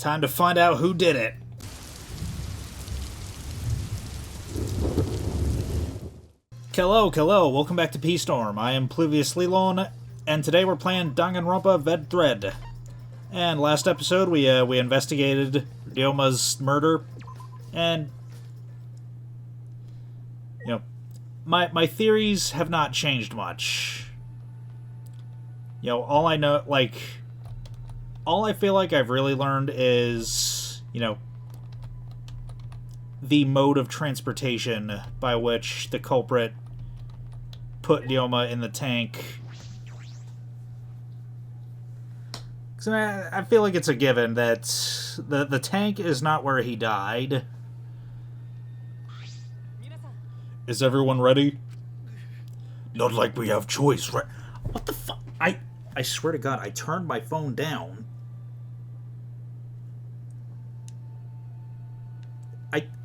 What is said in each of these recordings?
Time to find out who did it. Hello, welcome back to P-Storm. I am Pluvius Lilon, and today we're playing Danganronpa Ved Thread. And last episode we investigated Ryoma's murder, and you know, my theories have not changed much. You know, all I feel like I've really learned is, you know, the mode of transportation by which the culprit put Ryoma in the tank. So I feel like it's a given that the tank is not where he died. Is everyone ready? Not like we have choice, right? What the fuck? I swear to God, I turned my phone down.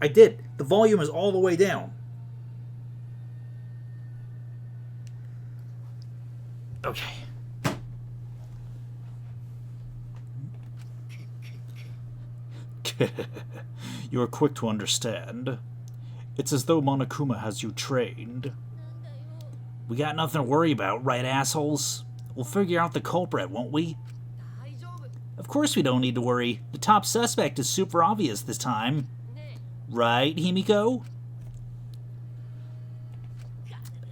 I did. The volume is all the way down. Okay. You are quick to understand. It's as though Monokuma has you trained. We got nothing to worry about, right, assholes? We'll figure out the culprit, won't we? Of course we don't need to worry. The top suspect is super obvious this time. Right, Himiko?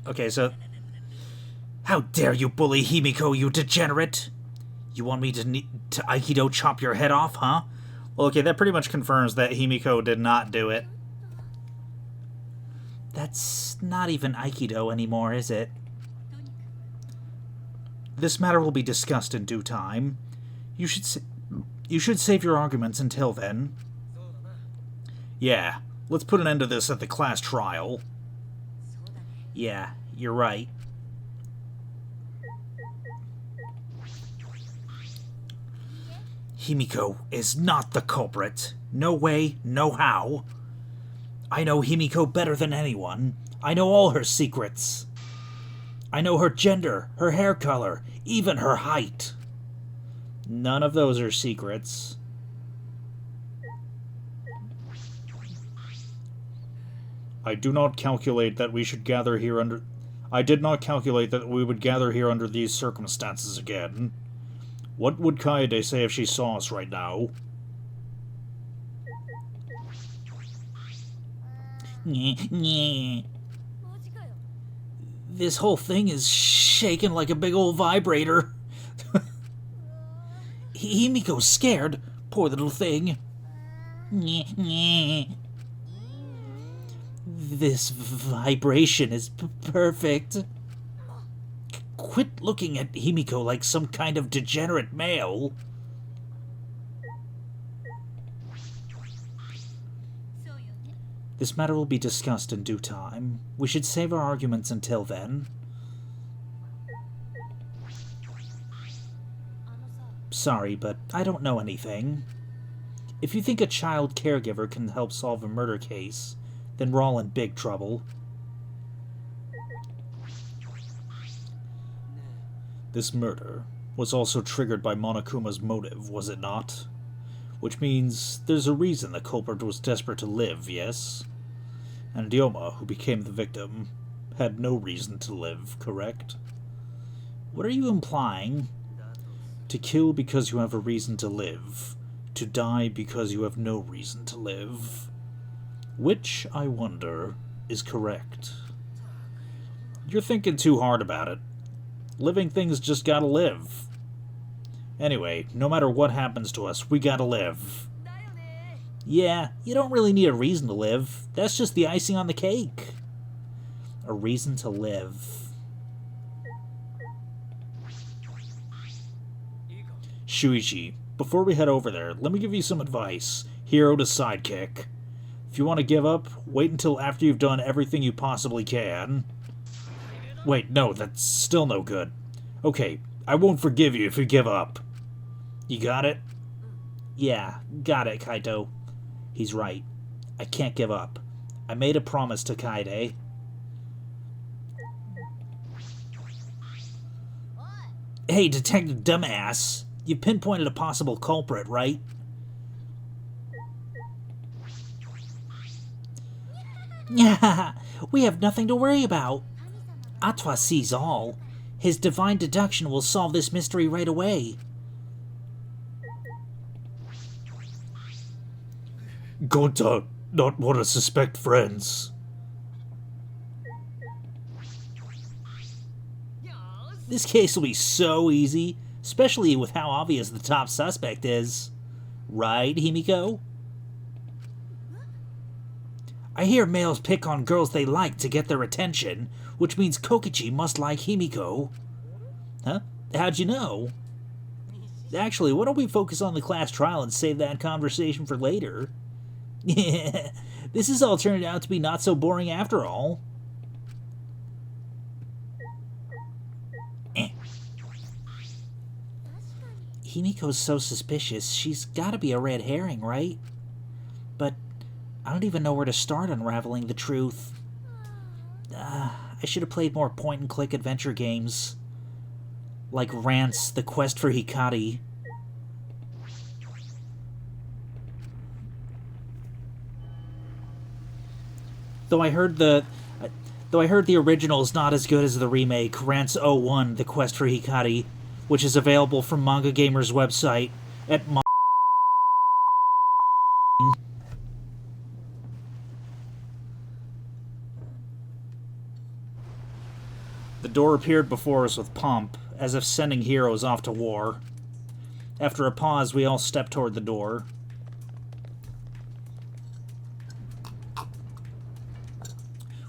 Okay, so... How dare you bully Himiko, you degenerate! You want me to Aikido chop your head off, huh? Well, okay, that pretty much confirms that Himiko did not do it. That's not even Aikido anymore, is it? This matter will be discussed in due time. You should save your arguments until then. Yeah, let's put an end to this at the class trial. Yeah, you're right. Himiko is not the culprit. No way, no how. I know Himiko better than anyone. I know all her secrets. I know her gender, her hair color, even her height. None of those are secrets. I did not calculate that we would gather here under these circumstances again. What would Kaede say if she saw us right now? This whole thing is shaking like a big old vibrator. Himiko's scared. Poor little thing. This vibration is perfect. Quit looking at Himiko like some kind of degenerate male. This matter will be discussed in due time. We should save our arguments until then. Sorry, but I don't know anything. If you think a child caregiver can help solve a murder case, then we're all in big trouble. This murder was also triggered by Monokuma's motive, was it not? Which means there's a reason the culprit was desperate to live, yes? And Ryoma, who became the victim, had no reason to live, correct? What are you implying? To kill because you have a reason to live. To die because you have no reason to live. Which, I wonder, is correct? You're thinking too hard about it. Living things just gotta live. Anyway, no matter what happens to us, we gotta live. Yeah, you don't really need a reason to live. That's just the icing on the cake. A reason to live. Shuichi, before we head over there, let me give you some advice. Hero to sidekick. If you want to give up, wait until after you've done everything you possibly can. Wait, no, that's still no good. Okay, I won't forgive you if you give up. You got it? Yeah, got it, Kaito. He's right. I can't give up. I made a promise to Kaede. Hey, Detective Dumbass. You pinpointed a possible culprit, right? Yeah, we have nothing to worry about. Atwa sees all. His divine deduction will solve this mystery right away. Gonta not want to suspect friends. This case will be so easy, especially with how obvious the top suspect is. Right, Himiko? I hear males pick on girls they like to get their attention, which means Kokichi must like Himiko. Huh? How'd you know? Actually, why don't we focus on the class trial and save that conversation for later? This has all turned out to be not so boring after all. Himiko's so suspicious, she's gotta be a red herring, right? But I don't even know where to start unraveling the truth. I should have played more point-and-click adventure games. Like Rance, The Quest for Hikari. Though I heard the original is not as good as the remake, Rance 01, The Quest for Hikari, which is available from Manga Gamer's website at The door appeared before us with pomp, as if sending heroes off to war. After a pause, we all stepped toward the door.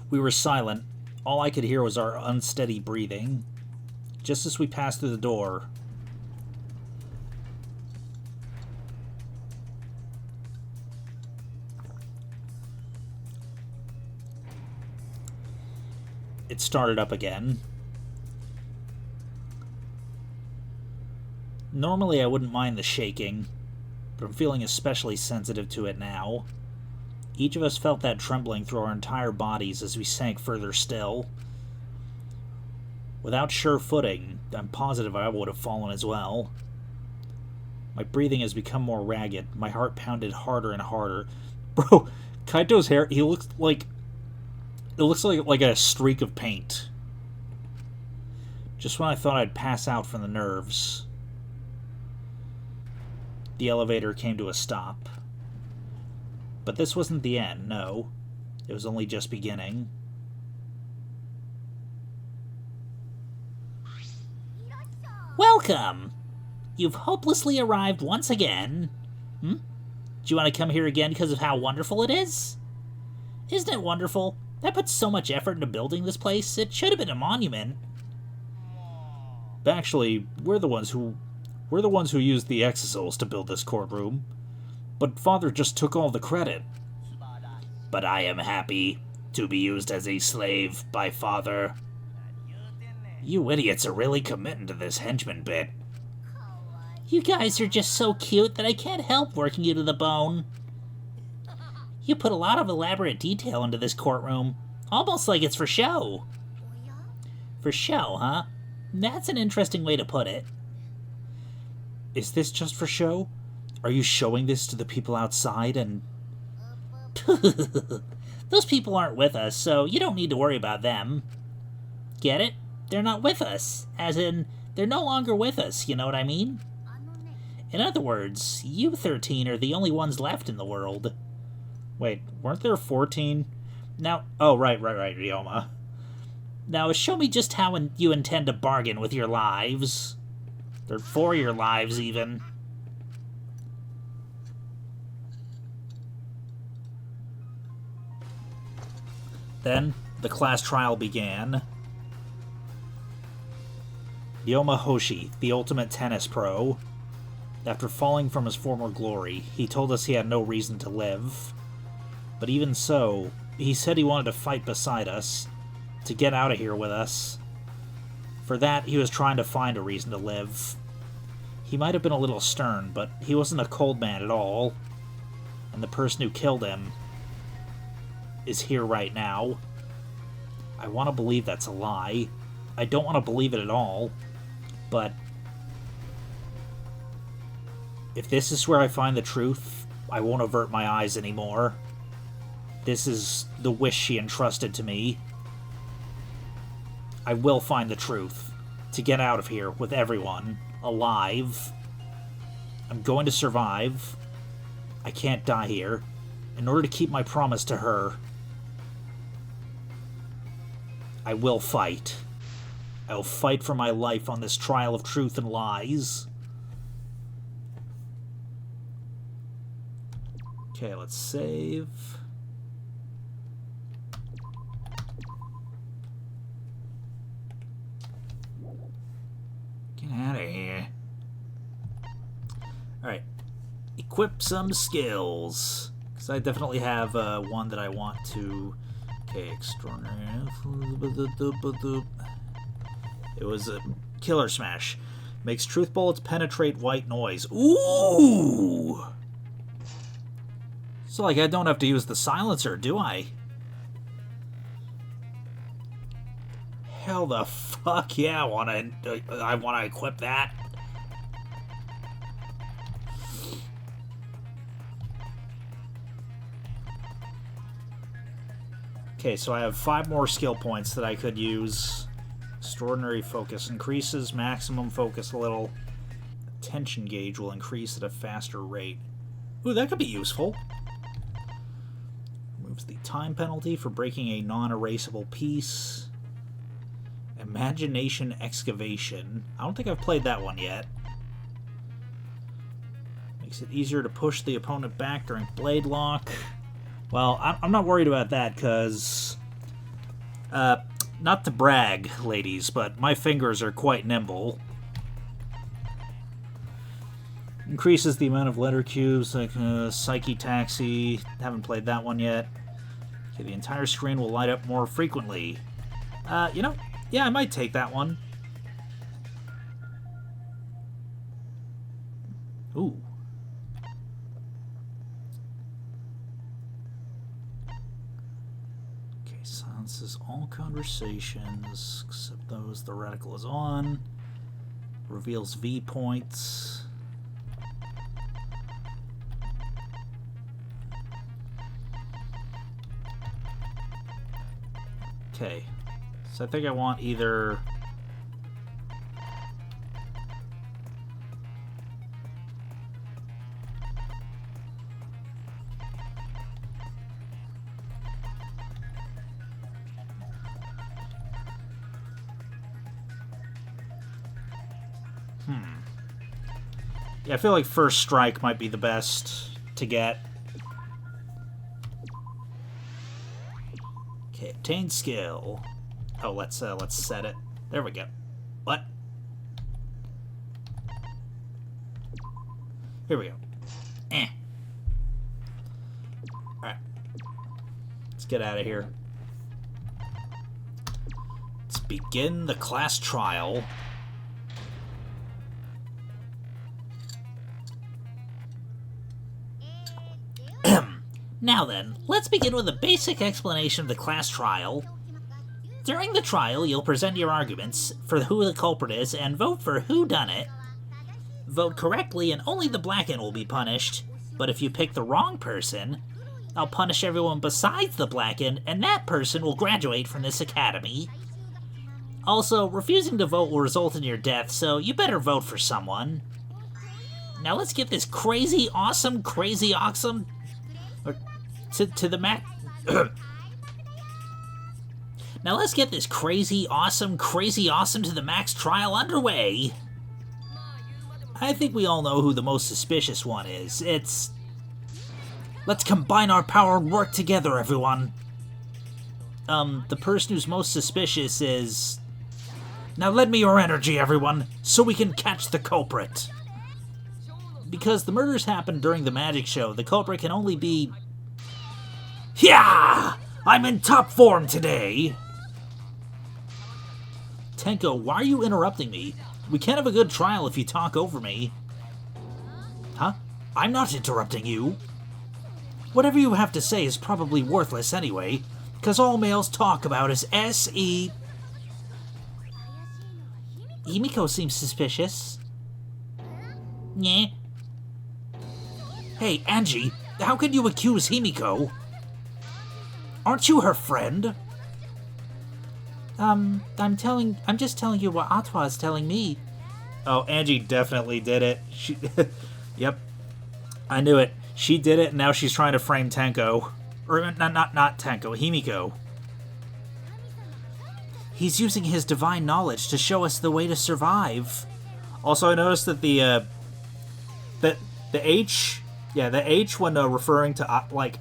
We were silent. All I could hear was our unsteady breathing. Just as we passed through the door, it started up again. Normally I wouldn't mind the shaking, but I'm feeling especially sensitive to it now. Each of us felt that trembling through our entire bodies as we sank further still. Without sure footing, I'm positive I would have fallen as well. My breathing has become more ragged. My heart pounded harder and harder. Bro, Kaito's hair, he looks like... It looks like a streak of paint. Just when I thought I'd pass out from the nerves. The elevator came to a stop. But this wasn't the end, no. It was only just beginning. Welcome! You've hopelessly arrived once again. Do you want to come here again because of how wonderful it is? Isn't it wonderful? I put so much effort into building this place, it should have been a monument. But actually, we're the ones who used the exisals to build this courtroom. But Father just took all the credit. But I am happy to be used as a slave by Father. You idiots are really committing to this henchman bit. You guys are just so cute that I can't help working you to the bone. You put a lot of elaborate detail into this courtroom, almost like it's for show. For show, huh? That's an interesting way to put it. Is this just for show? Are you showing this to the people outside and... Those people aren't with us, so you don't need to worry about them. Get it? They're not with us. As in, they're no longer with us, you know what I mean? In other words, you 13 are the only ones left in the world. Wait, weren't there 14? Now, oh, right, Ryoma. Now, show me just how you intend to bargain with your lives. Or for your lives, even. Then, the class trial began. Ryoma Hoshi, the ultimate tennis pro. After falling from his former glory, he told us he had no reason to live. But even so, he said he wanted to fight beside us, to get out of here with us. For that, he was trying to find a reason to live. He might have been a little stern, but he wasn't a cold man at all. And the person who killed him is here right now. I want to believe that's a lie. I don't want to believe it at all. But if this is where I find the truth, I won't avert my eyes anymore. This is the wish she entrusted to me. I will find the truth. To get out of here with everyone alive. I'm going to survive. I can't die here. In order to keep my promise to her, I will fight. I will fight for my life on this trial of truth and lies. Okay, let's save. Get out of here. Alright. Equip some skills. Because I definitely have one that I want to... Okay, extraordinary... It was a Killer Smash. Makes truth bullets penetrate white noise. Ooh! So, like, I don't have to use the silencer, do I? Hell the fuck yeah, I wanna equip that. Okay, so I have 5 more skill points that I could use. Extraordinary focus increases maximum focus a little. Attention gauge will increase at a faster rate. Ooh, that could be useful. Removes the time penalty for breaking a non-erasable piece. Imagination excavation. I don't think I've played that one yet. Makes it easier to push the opponent back during blade lock. Well, I'm not worried about that, because... not to brag, ladies, but my fingers are quite nimble. Increases the amount of letter cubes, like Psyche Taxi. Haven't played that one yet. Okay, the entire screen will light up more frequently. You know, yeah, I might take that one. Ooh. Silences all conversations except those the reticle is on. Reveals V points. Okay, so I think I want either... Yeah, I feel like First Strike might be the best to get. Okay, obtain skill. Oh, let's set it. There we go. What? Here we go. Alright. Let's get out of here. Let's begin the class trial. Now then, let's begin with a basic explanation of the class trial. During the trial, you'll present your arguments for who the culprit is and vote for who done it. Vote correctly and only the black end will be punished, but if you pick the wrong person, I'll punish everyone besides the black end and that person will graduate from this academy. Also, refusing to vote will result in your death, so you better vote for someone. Now let's get this crazy awesome to the max. Now let's get this crazy awesome to the max trial underway. I think we all know who the most suspicious one is. It's... Let's combine our power and work together, everyone. The person who's most suspicious is... Now lend me your energy, everyone, so we can catch the culprit. Because the murders happened during the magic show, the culprit can only be... Yeah! I'm in top form today! Tenko, why are you interrupting me? We can't have a good trial if you talk over me. Huh? I'm not interrupting you. Whatever you have to say is probably worthless anyway, because all males talk about is S.E. Himiko seems suspicious. Yeah. Hey, Angie, how can you accuse Himiko? Aren't you her friend? I'm just telling you what Atwa is telling me. Oh, Angie definitely did it. She, yep. I knew it. She did it, and now she's trying to frame Tenko. Or, not Tenko, Himiko. He's using his divine knowledge to show us the way to survive. Also, I noticed that the H, yeah, the H when referring to, like,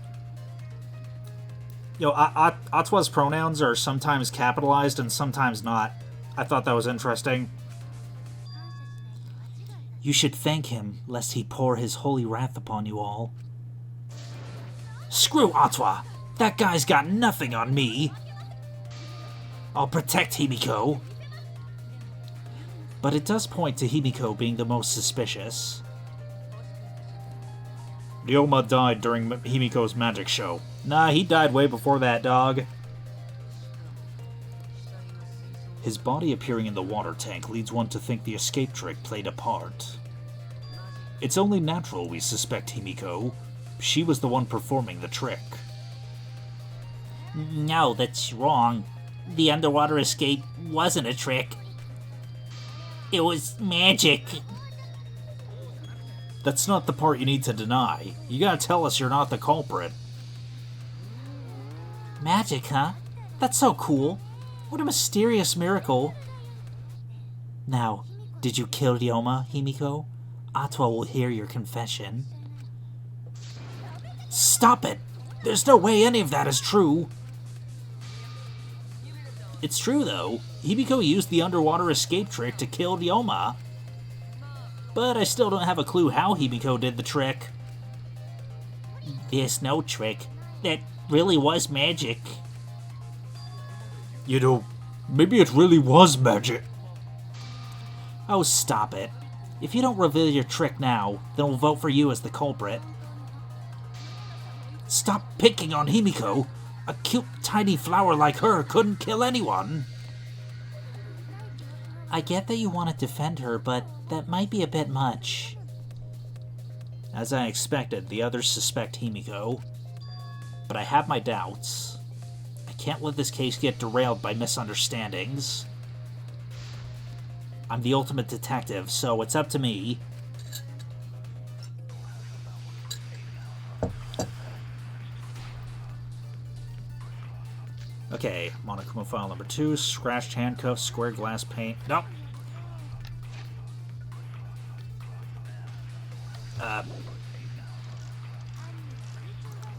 you know, Atwa's pronouns are sometimes capitalized and sometimes not. I thought that was interesting. You should thank him, lest he pour his holy wrath upon you all. Screw Atwa! That guy's got nothing on me! I'll protect Himiko. But it does point to Himiko being the most suspicious. Ryoma died during Himiko's magic show. Nah, he died way before that, dog. His body appearing in the water tank leads one to think the escape trick played a part. It's only natural we suspect Himiko. She was the one performing the trick. No, that's wrong. The underwater escape wasn't a trick. It was magic. That's not the part you need to deny. You gotta tell us you're not the culprit. Magic, huh? That's so cool. What a mysterious miracle. Now, did you kill Ryoma, Himiko? Atwa will hear your confession. Stop it! There's no way any of that is true. It's true, though. Himiko used the underwater escape trick to kill Ryoma. But I still don't have a clue how Himiko did the trick. There's no trick. That really was magic. You know, maybe it really was magic. Oh, stop it. If you don't reveal your trick now, then we'll vote for you as the culprit. Stop picking on Himiko. A cute, tiny flower like her couldn't kill anyone. I get that you want to defend her, but that might be a bit much. As I expected, the others suspect Himiko. But I have my doubts. I can't let this case get derailed by misunderstandings. I'm the ultimate detective, so it's up to me. Okay, Monokuma file number 2, scratched handcuffs, square glass pane. Nope.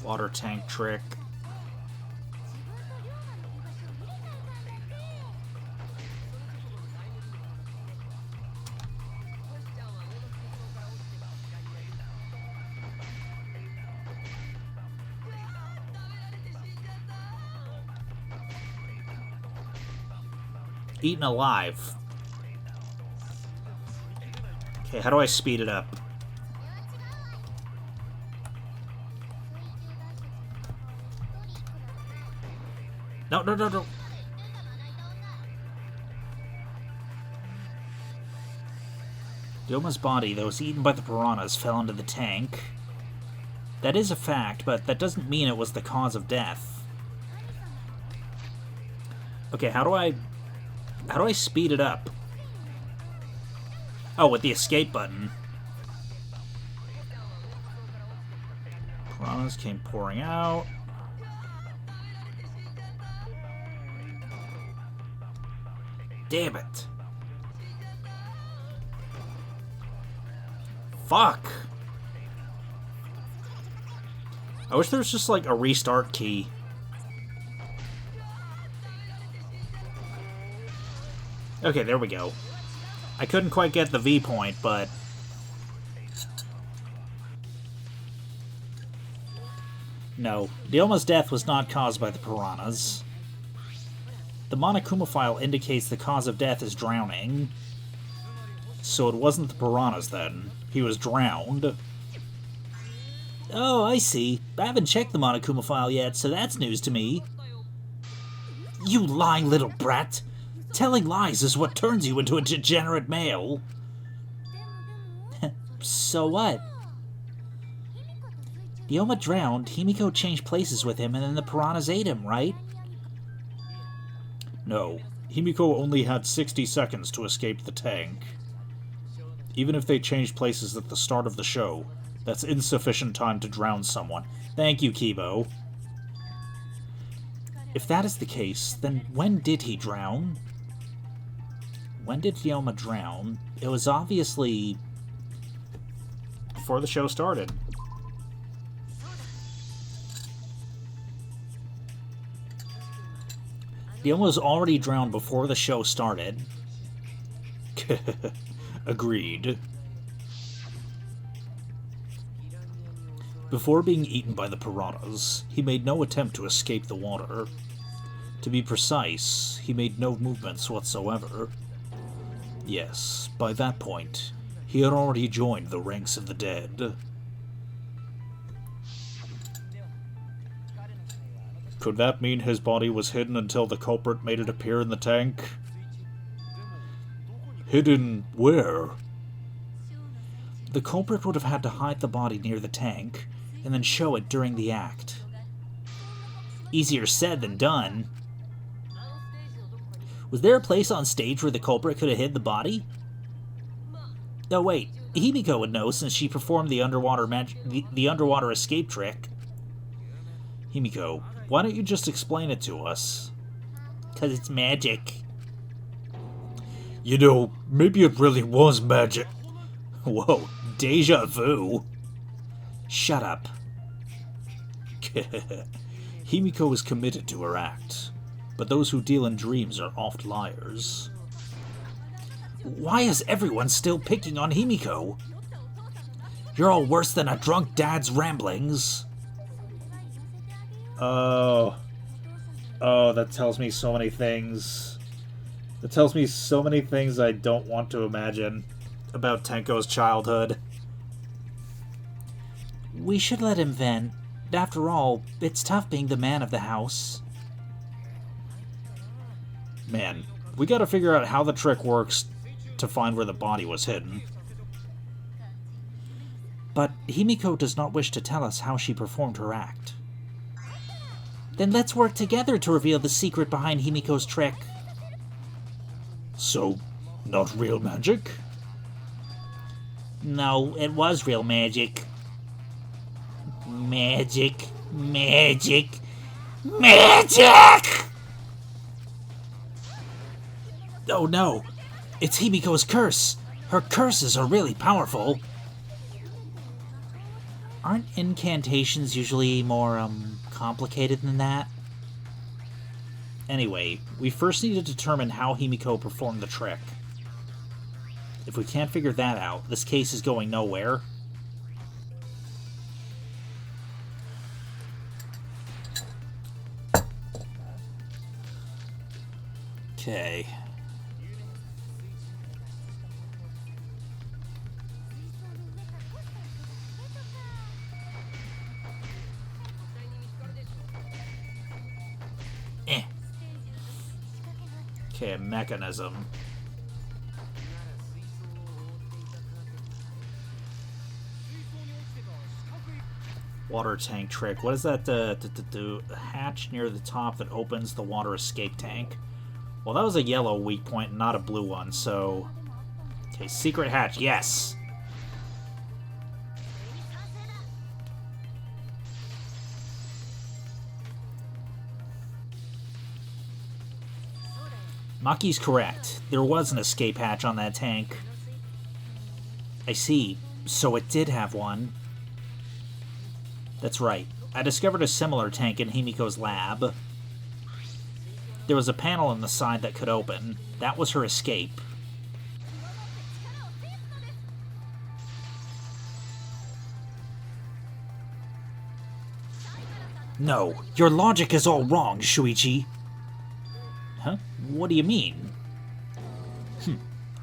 Water tank trick. Eaten alive. Okay, how do I speed it up? No. Ryoma's body that was eaten by the piranhas fell into the tank. That is a fact, but that doesn't mean it was the cause of death. Okay, how do I speed it up? Oh, with the escape button. Piranhas came pouring out. Damn it. Fuck. I wish there was just like a restart key. Okay, there we go. I couldn't quite get the V point, but... No, Ryoma's death was not caused by the piranhas. The Monokuma file indicates the cause of death is drowning. So it wasn't the piranhas then. He was drowned. Oh, I see. I haven't checked the Monokuma file yet, so that's news to me. You lying little brat! Telling lies is what turns you into a degenerate male. So what? Ryoma drowned, Himiko changed places with him, and then the piranhas ate him, right? No, Himiko only had 60 seconds to escape the tank. Even if they changed places at the start of the show, that's insufficient time to drown someone. Thank you, Kibo. If that is the case, then when did he drown? When did Ryoma drown? It was obviously before the show started. Ryoma was already drowned before the show started. Agreed. Before being eaten by the piranhas, he made no attempt to escape the water. To be precise, he made no movements whatsoever. Yes, by that point, he had already joined the ranks of the dead. Could that mean his body was hidden until the culprit made it appear in the tank? Hidden where? The culprit would have had to hide the body near the tank, and then show it during the act. Easier said than done. Was there a place on stage where the culprit could have hid the body? No, wait. Himiko would know since she performed the underwater escape trick. Himiko, why don't you just explain it to us? 'Cause it's magic. You know, maybe it really was magic. Whoa, deja vu. Shut up. Himiko is committed to her act, but those who deal in dreams are oft liars. Why is everyone still picking on Himiko? You're all worse than a drunk dad's ramblings. Oh, that tells me so many things. That tells me so many things I don't want to imagine about Tenko's childhood. We should let him vent. After all, it's tough being the man of the house. Man, we gotta figure out how the trick works to find where the body was hidden. But Himiko does not wish to tell us how she performed her act. Then let's work together to reveal the secret behind Himiko's trick. So, not real magic? No, it was real magic. Magic, magic, magic! Oh no, it's Himiko's curse. Her curses are really powerful. Aren't incantations usually more, complicated than that? Anyway, we first need to determine how Himiko performed the trick. If we can't figure that out, this case is going nowhere. Okay. Okay, mechanism. Water tank trick. What is that? The hatch near the top that opens the water escape tank. Well, that was a yellow weak point, not a blue one, so... Okay, secret hatch, yes! Maki's correct. There was an escape hatch on that tank. I see. So it did have one. That's right. I discovered a similar tank in Himiko's lab. There was a panel on the side that could open. That was her escape. No, your logic is all wrong, Shuichi. Huh? What do you mean?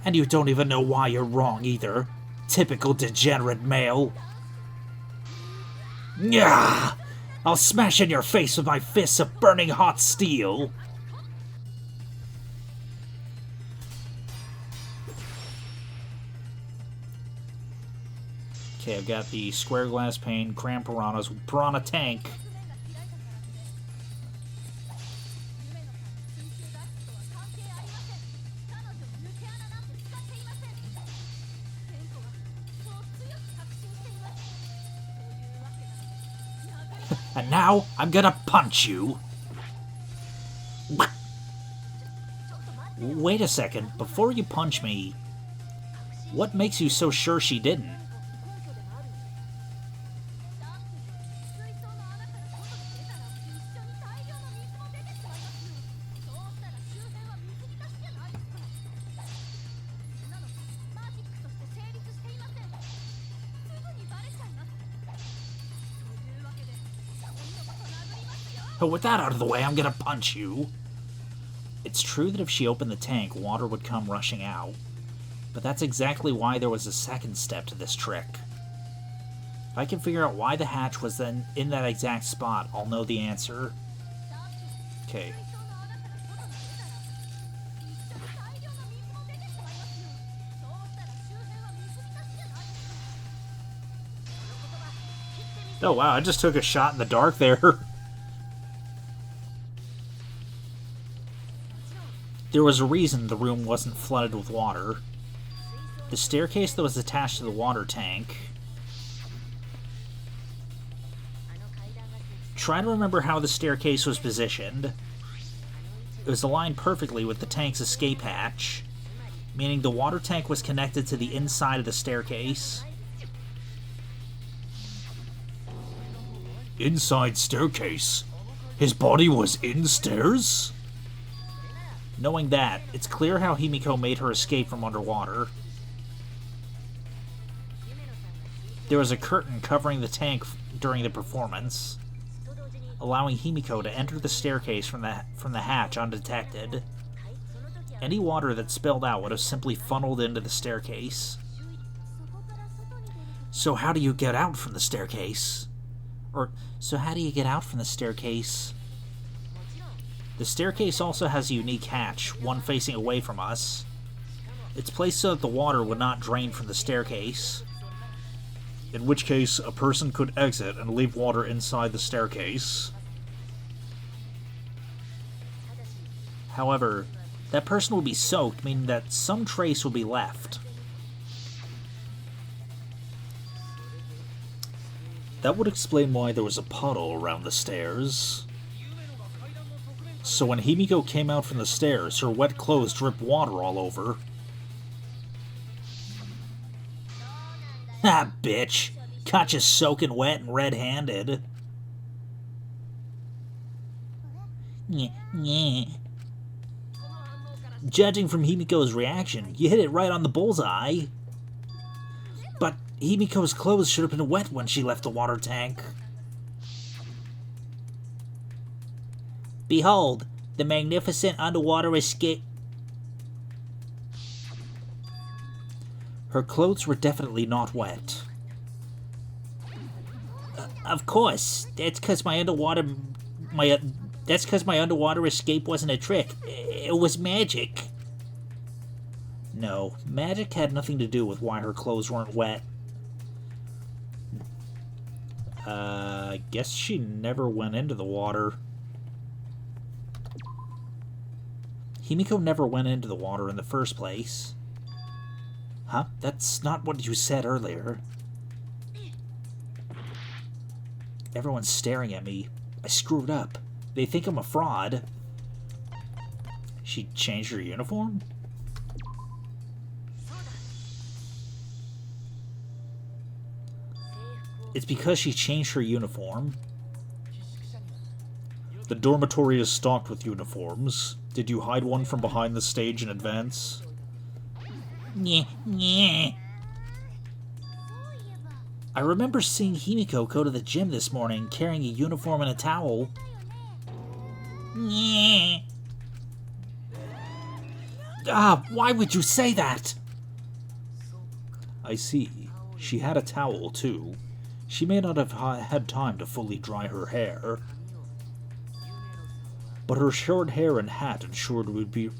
And you don't even know why you're wrong either. Typical degenerate male. Nyah! I'll smash in your face with my fists of burning hot steel. Okay, I've got the square glass pane, cram piranhas, piranha tank. And now, I'm gonna punch you. Wait a second, before you punch me, what makes you so sure she didn't? Oh, with that out of the way, I'm gonna punch you. It's true that if she opened the tank, water would come rushing out. But that's exactly why there was a second step to this trick. If I can figure out why the hatch was then in that exact spot, I'll know the answer. Okay. Oh wow, I just took a shot in the dark there. There was a reason the room wasn't flooded with water. The staircase that was attached to the water tank. Try to remember how the staircase was positioned. It was aligned perfectly with the tank's escape hatch, meaning the water tank was connected to the inside of the staircase. Inside staircase? His body was in stairs? Knowing that, it's clear how Himiko made her escape from underwater. There was a curtain covering the tank during the performance, allowing Himiko to enter the staircase from the hatch undetected. Any water that spilled out would have simply funneled into the staircase. So how do you get out from the staircase? So how do you get out from the staircase? The staircase also has a unique hatch, one facing away from us. It's placed so that the water would not drain from the staircase. In which case, a person could exit and leave water inside the staircase. However, that person would be soaked, meaning that some trace would be left. That would explain why there was a puddle around the stairs. So when Himiko came out from the stairs, her wet clothes dripped water all over. Ah, bitch. Caught you soaking wet and red-handed. Judging from Himiko's reaction, you hit it right on the bullseye. But Himiko's clothes should have been wet when she left the water tank. Behold, the magnificent underwater escape. Her clothes were definitely not wet. Of course, that's because my underwater escape wasn't a trick. It was magic. No, magic had nothing to do with why her clothes weren't wet. I guess she never went into the water. Himiko never went into the water in the first place. Huh? That's not what you said earlier. Everyone's staring at me. I screwed up. They think I'm a fraud. She changed her uniform? It's because she changed her uniform. The dormitory is stocked with uniforms. Did you hide one from behind the stage in advance? Yeah. I remember seeing Himiko go to the gym this morning carrying a uniform and a towel. Yeah. Ah, why would you say that? I see. She had a towel, too. She may not have had time to fully dry her hair. But her short hair and hat ensured we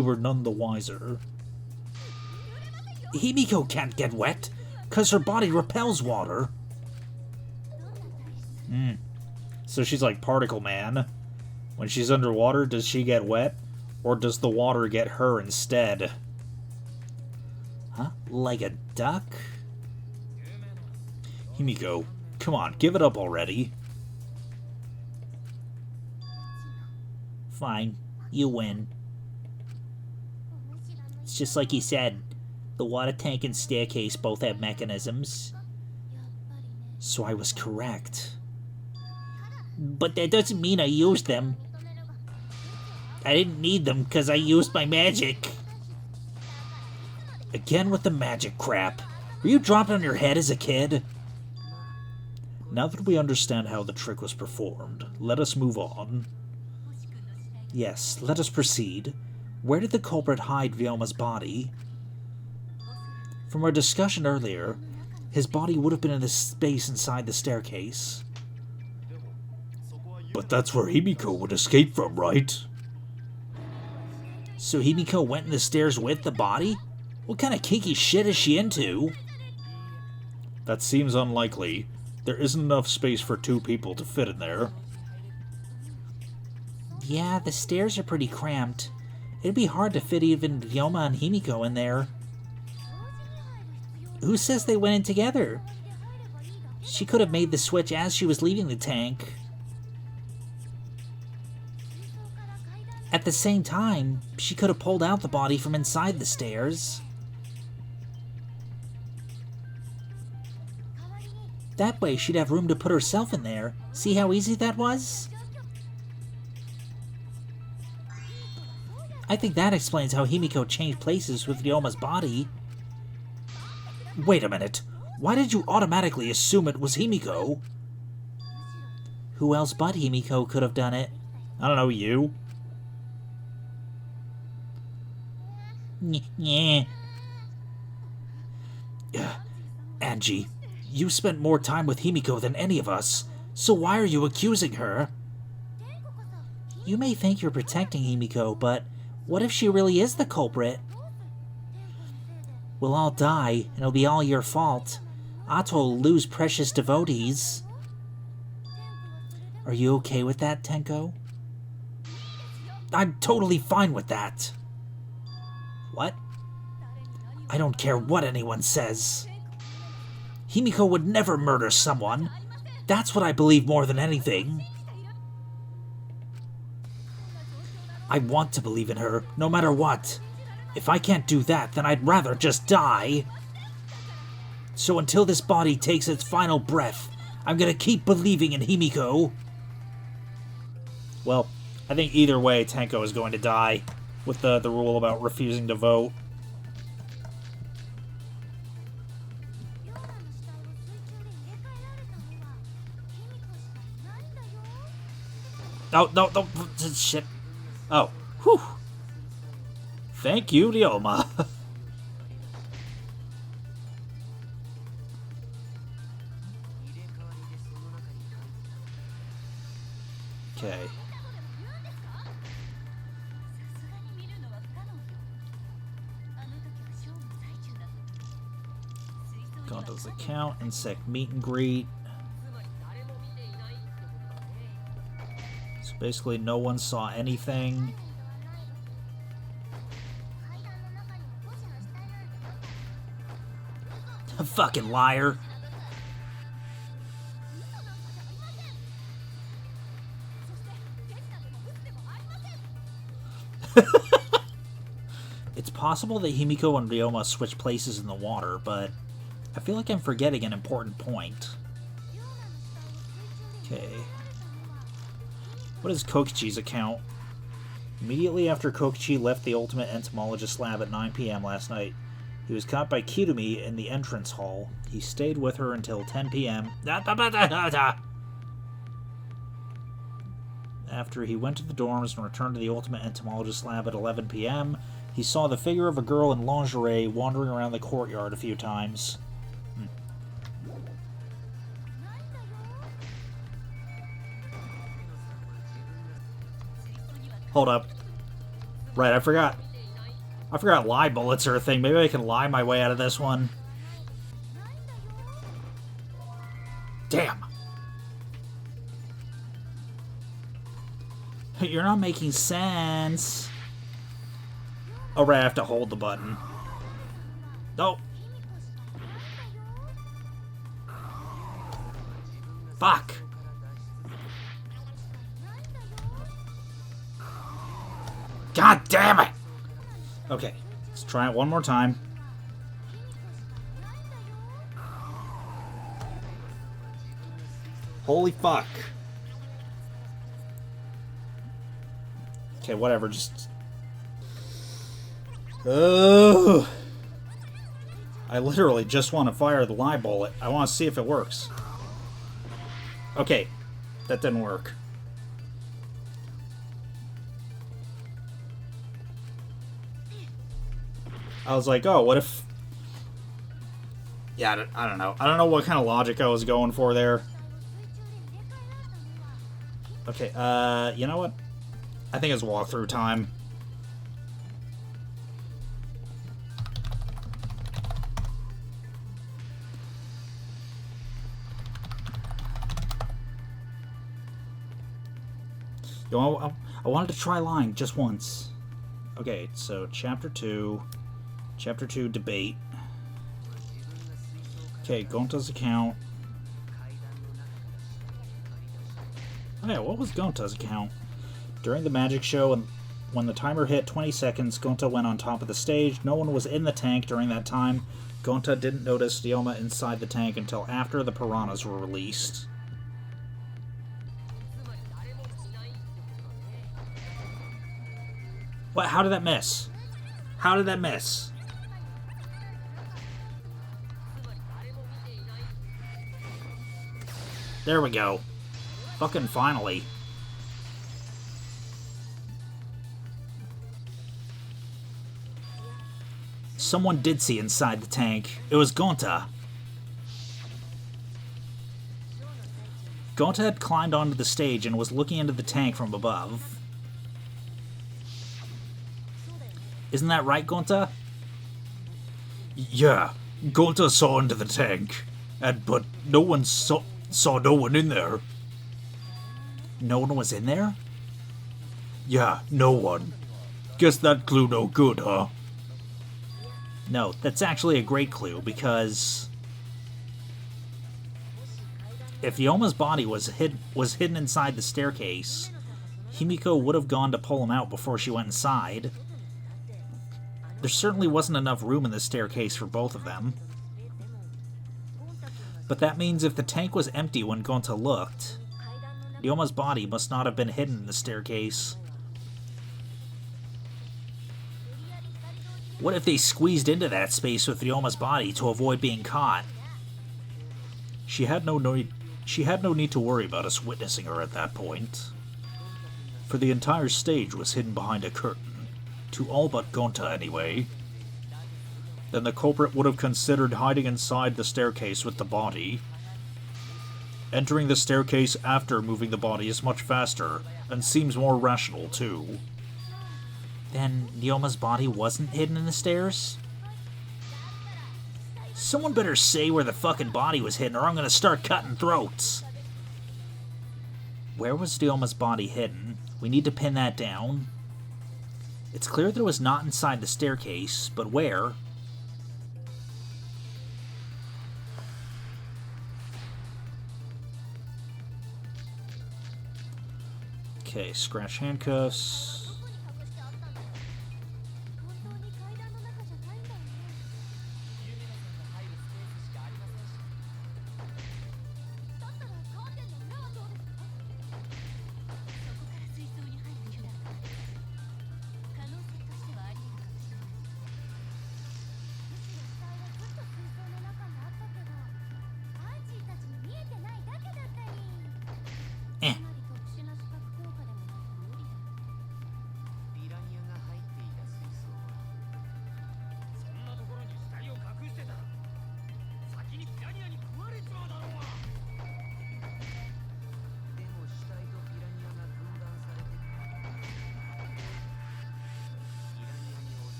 were none the wiser. Himiko can't get wet. 'Cause her body repels water. So she's like Particle Man. When she's underwater, does she get wet? Or does the water get her instead? Huh? Like a duck? Himiko, come on, give it up already. Fine, you win. It's just like you said. The water tank and staircase both have mechanisms. So I was correct. But that doesn't mean I used them. I didn't need them because I used my magic. Again with the magic crap. Were you dropped on your head as a kid? Now that we understand how the trick was performed, let us move on. Yes, let us proceed. Where did the culprit hide Ryoma's body? From our discussion earlier, his body would have been in the space inside the staircase. But that's where Himiko would escape from, right? So Himiko went in the stairs with the body? What kind of kinky shit is she into? That seems unlikely. There isn't enough space for two people to fit in there. Yeah, the stairs are pretty cramped. It'd be hard to fit even Ryoma and Himiko in there. Who says they went in together? She could have made the switch as she was leaving the tank. At the same time, she could have pulled out the body from inside the stairs. That way she'd have room to put herself in there. See how easy that was? I think that explains how Himiko changed places with Ryoma's body. Wait a minute. Why did you automatically assume it was Himiko? Who else but Himiko could have done it? I don't know, you? Yeah. Angie, you spent more time with Himiko than any of us, so why are you accusing her? You may think you're protecting Himiko, but what if she really is the culprit? We'll all die, and it'll be all your fault. Ato will lose precious devotees. Are you okay with that, Tenko? I'm totally fine with that. What? I don't care what anyone says. Himiko would never murder someone. That's what I believe more than anything. I want to believe in her, no matter what. If I can't do that, then I'd rather just die. So until this body takes its final breath, I'm gonna keep believing in Himiko. Well, I think either way, Tenko is going to die, with the rule about refusing to vote. Oh, no, shit. Oh, whew. Thank you, Ryoma. Okay. Gonta's account, insect meet and greet. So basically no one saw anything. Fucking liar. It's possible that Himiko and Ryoma switch places in the water, but I feel like I'm forgetting an important point. Okay. What is Kokichi's account? Immediately after Kokichi left the Ultimate Entomologist lab at 9 p.m. last night, he was caught by Kirumi in the entrance hall. He stayed with her until 10 p.m. After he went to the dorms and returned to the Ultimate Entomologist lab at 11 p.m., he saw the figure of a girl in lingerie wandering around the courtyard a few times. Hold up. Right, I forgot lie bullets are a thing. Maybe I can lie my way out of this one. You're not making sense. Oh, right, I have to hold the button. Oh. Fuck. God damn it! Okay, let's try it one more time. Holy fuck. Okay, whatever, just... Ugh. I literally just want to fire the live bullet. I want to see if it works. Okay, that didn't work. I was like, oh, what if... Yeah, I don't know. I don't know what kind of logic I was going for there. Okay, you know what? I think it's walkthrough time. You know, I wanted to try lying just once. Okay, so Chapter 2. Chapter 2, Debate. Okay, Gonta's account. Oh yeah, what was Gonta's account? During the magic show, and when the timer hit 20 seconds, Gonta went on top of the stage. No one was in the tank during that time. Gonta didn't notice Ryoma inside the tank until after the piranhas were released. What? How did that miss? How did that miss? There we go. Fucking finally. Someone did see inside the tank. It was Gonta. Gonta had climbed onto the stage and was looking into the tank from above. Isn't that right, Gonta? Yeah, Gonta saw into the tank, but no one saw no one in there. No one was in there? Yeah, no one. Guess that clue no good, huh? No, that's actually a great clue, because if Yoma's body was hidden inside the staircase, Himiko would have gone to pull him out before she went inside. There certainly wasn't enough room in the staircase for both of them. But that means if the tank was empty when Gonta looked, Ryoma's body must not have been hidden in the staircase. What if they squeezed into that space with Ryoma's body to avoid being caught? She had no need to worry about us witnessing her at that point, for the entire stage was hidden behind a curtain, to all but Gonta anyway. Then the culprit would have considered hiding inside the staircase with the body. Entering the staircase after moving the body is much faster, and seems more rational too. Then Ryoma's body wasn't hidden in the stairs? Someone better say where the fucking body was hidden, or I'm gonna start cutting throats. Where was Ryoma's body hidden? We need to pin that down. It's clear that it was not inside the staircase, but where? Okay, scratch handcuffs.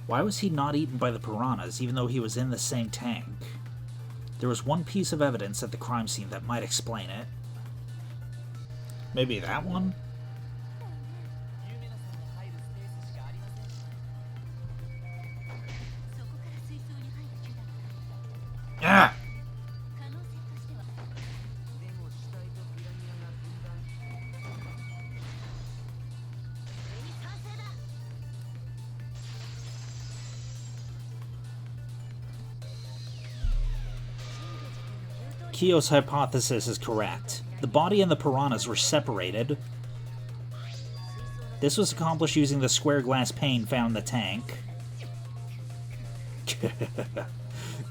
Why was he not eaten by the piranhas, even though he was in the same tank? There was one piece of evidence at the crime scene that might explain it. Maybe that one? Ah! Kyo's hypothesis is correct. The body and the piranhas were separated. This was accomplished using the square glass pane found in the tank.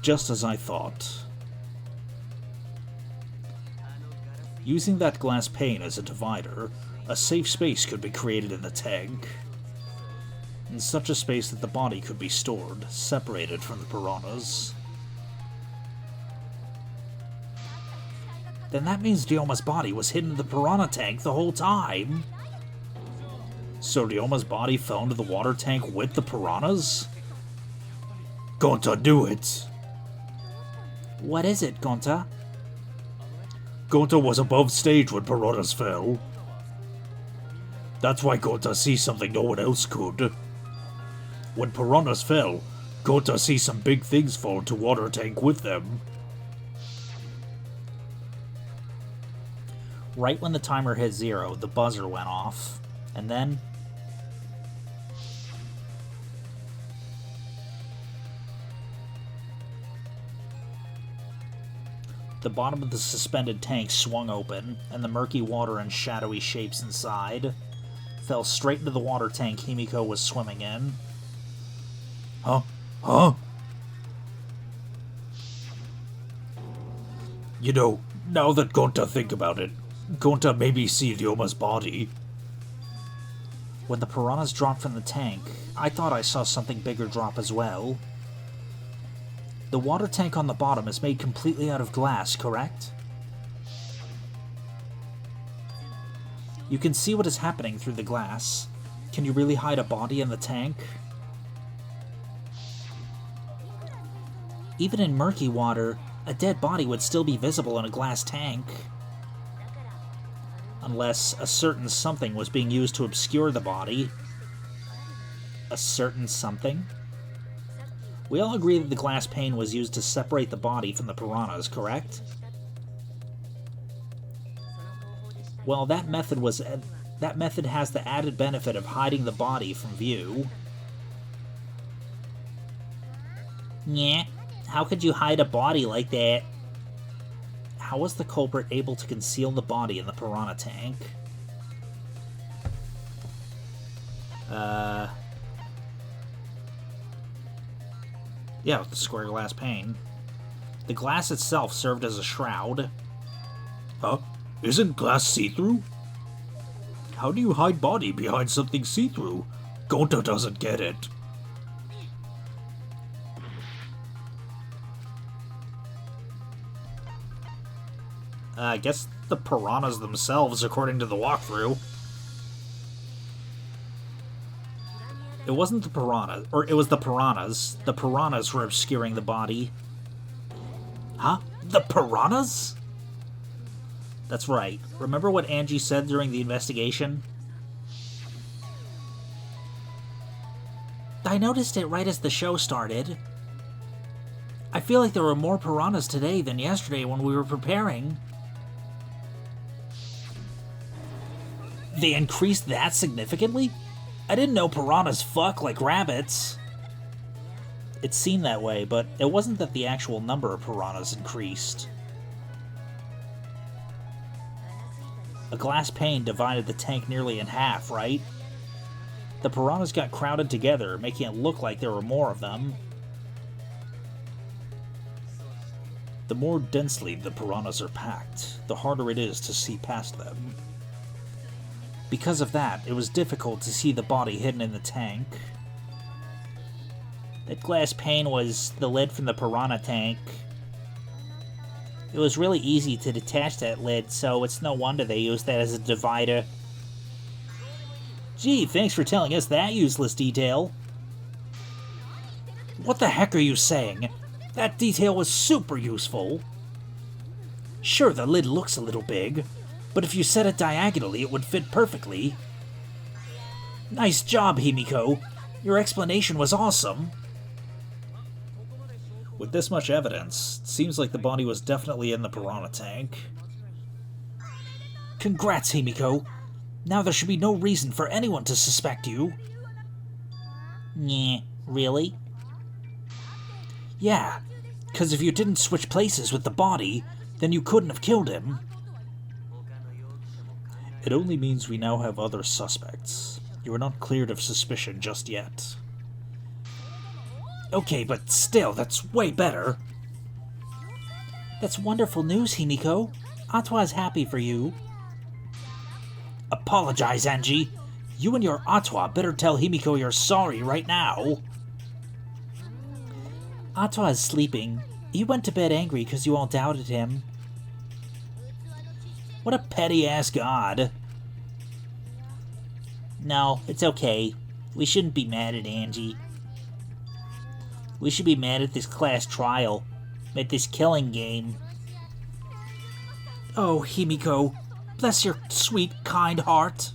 Just as I thought. Using that glass pane as a divider, a safe space could be created in the tank. In such a space that the body could be stored, separated from the piranhas. Then that means Ryoma's body was hidden in the piranha tank the whole time. So Ryoma's body fell into the water tank with the piranhas? Gonta, do it! What is it, Gonta? Gonta was above stage when piranhas fell. That's why Gonta sees something no one else could. When piranhas fell, Gonta sees some big things fall into water tank with them. Right when the timer hit 0, the buzzer went off, and then... the bottom of the suspended tank swung open, and the murky water and shadowy shapes inside fell straight into the water tank Himiko was swimming in. Huh? Huh? You know, now that Gonta think about it, Gonta maybe see Ryoma's body. When the piranhas dropped from the tank, I thought I saw something bigger drop as well. The water tank on the bottom is made completely out of glass, correct? You can see what is happening through the glass. Can you really hide a body in the tank? Even in murky water, a dead body would still be visible in a glass tank. Unless a certain something was being used to obscure the body. A certain something? We all agree that the glass pane was used to separate the body from the piranhas, correct? Well, that method has the added benefit of hiding the body from view. Yeah, how could you hide a body like that? How was the culprit able to conceal the body in the piranha tank? Yeah, with the square glass pane. The glass itself served as a shroud. Huh? Isn't glass see-through? How do you hide body behind something see-through? Gonta doesn't get it. I guess the piranhas themselves, according to the walkthrough. It wasn't the piranhas, or it was the piranhas. The piranhas were obscuring the body. Huh? The piranhas? That's right. Remember what Angie said during the investigation? I noticed it right as the show started. I feel like there were more piranhas today than yesterday when we were preparing. They increased that significantly? I didn't know piranhas fuck like rabbits. It seemed that way, but it wasn't that the actual number of piranhas increased. A glass pane divided the tank nearly in half, right? The piranhas got crowded together, making it look like there were more of them. The more densely the piranhas are packed, the harder it is to see past them. Because of that, it was difficult to see the body hidden in the tank. That glass pane was the lid from the piranha tank. It was really easy to detach that lid, so it's no wonder they used that as a divider. Gee, thanks for telling us that useless detail. What the heck are you saying? That detail was super useful. Sure, the lid looks a little big, but if you set it diagonally, it would fit perfectly. Nice job, Himiko. Your explanation was awesome. With this much evidence, it seems like the body was definitely in the piranha tank. Congrats, Himiko. Now there should be no reason for anyone to suspect you. Nyeh, really? Yeah, because if you didn't switch places with the body, then you couldn't have killed him. It only means we now have other suspects. You are not cleared of suspicion just yet. Okay, but still, that's way better. That's wonderful news, Himiko. Atwa's happy for you. Apologize, Angie. You and your Atwa better tell Himiko you're sorry right now. Atwa is sleeping. He went to bed angry because you all doubted him. What a petty-ass god. No, it's okay. We shouldn't be mad at Angie. We should be mad at this class trial. At this killing game. Oh, Himiko. Bless your sweet, kind heart.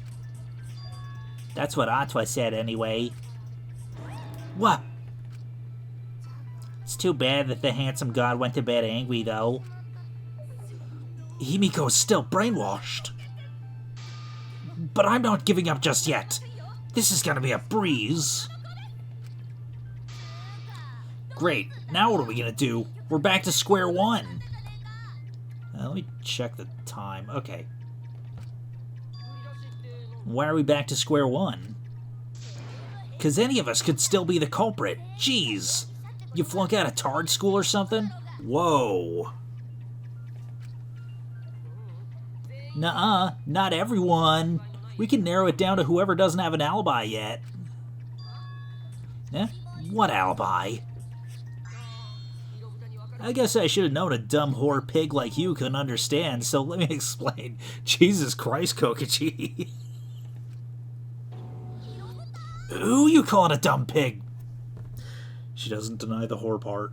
That's what Atwa said anyway. What? It's too bad that the handsome god went to bed angry, though. Himiko's still brainwashed. But I'm not giving up just yet. This is gonna be a breeze. Great, now what are we gonna do? We're back to square one. Let me check the time. Okay. Why are we back to square one? Because any of us could still be the culprit. Jeez. You flunk out of Tard school or something? Whoa. Nuh-uh, not everyone. We can narrow it down to whoever doesn't have an alibi yet. Eh? What alibi? I guess I should have known a dumb whore pig like you couldn't understand, so let me explain. Jesus Christ, Kokichi. Who you calling a dumb pig? She doesn't deny the whore part.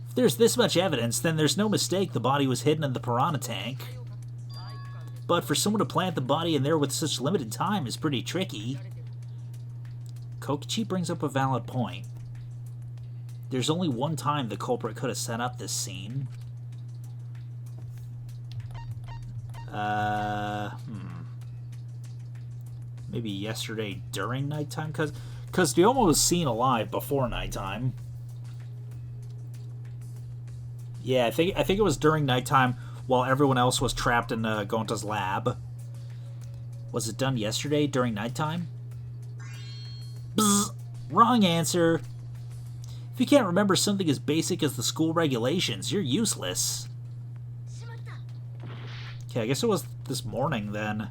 If there's this much evidence, then there's no mistake the body was hidden in the piranha tank. But for someone to plant the body in there with such limited time is pretty tricky. Kokichi brings up a valid point. There's only one time the culprit could have set up this scene. Maybe yesterday during nighttime? Because Dioma was seen alive before nighttime. Yeah, I think it was during nighttime while everyone else was trapped in Gonta's lab. Was it done yesterday during nighttime? Bzz, wrong answer. If you can't remember something as basic as the school regulations, you're useless. Okay, I guess it was this morning then.